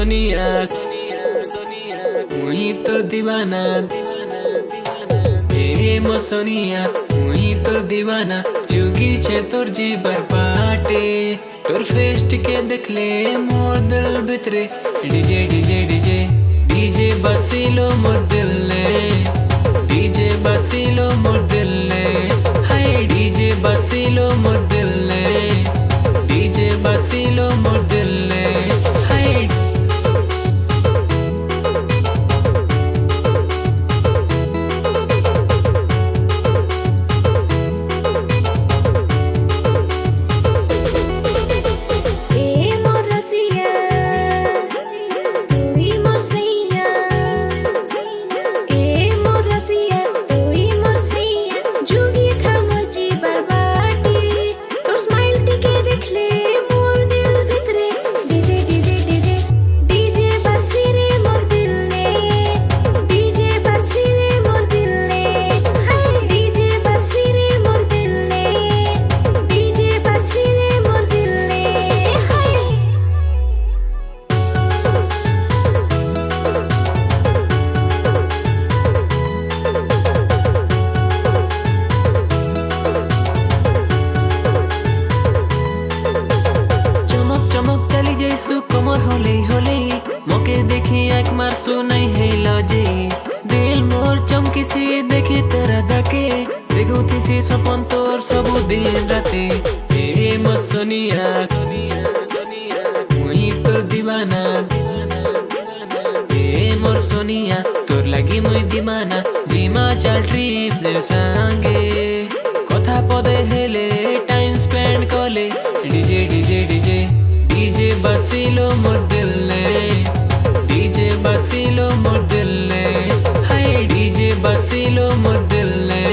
सोनिया मुई तो दीवाना ए मो सोनिया मुई तो दीवाना जुगी छे तोर जीवर पाटे तोर फेस्ट के देखले मोर दिल भितरे डीजे डीजे डीजे डीजे बसिलो मोर दिल ने डीजे बसिलो मोर दिल ने हाय डीजे बसिलो मोर दिल ने डीजे बसिलो मोर दिल ने हाय कमर होले होले मोके देखी एक मारसू नहीं है लजे दिल मोर चमकी से देखी तेरा दके देखो थी सपन तोर सबु दिन राते ए मो सोनिया मुई तो दीवाना ए मोर सोनिया तोर लगी मुई दीवाना जीमा चल ट्रिप ने संगे कथा पदे हेले टाइम स्पेंड कोले डीजे डीजे डीजे डीजे बसिलो मोर दिल ने डीजे बसिलो मोर दिल ने हाय डीजे बसिलो मोर दिल ने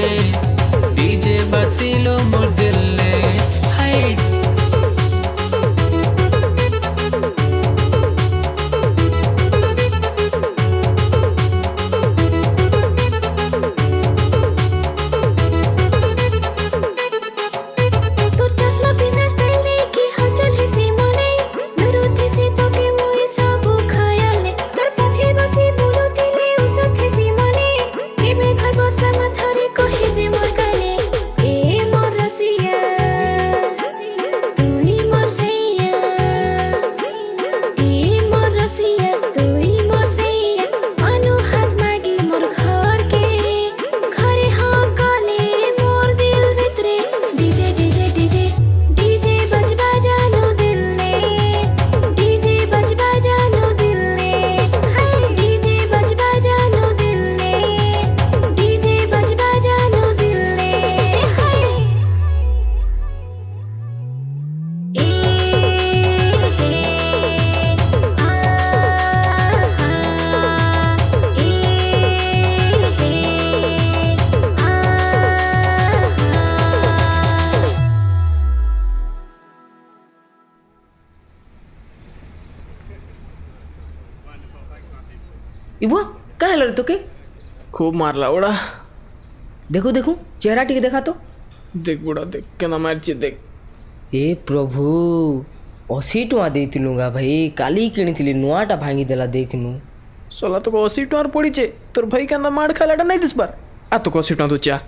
डीजे बसिलो मोर दिल ने हाय इबुआ क्या हेल रे तोके खूब मारला उड़ा देखो देखो चेहरा टिके देखा तो देख बुढ़ा देख केना मारछि देख ए प्रभु 80 टଙ୍କା ଦେଇଥିଲୁगा भाई काली किଣିଥିଲି ନୂଆଟା ଭାଙ୍ଗି ଦେଲା देखनु सोला तो 80 टଙ୍କା पड़ी तोर भाई केना मार खालाटा नहीं दिस बार आ तो 80 टଙ୍କା तू चा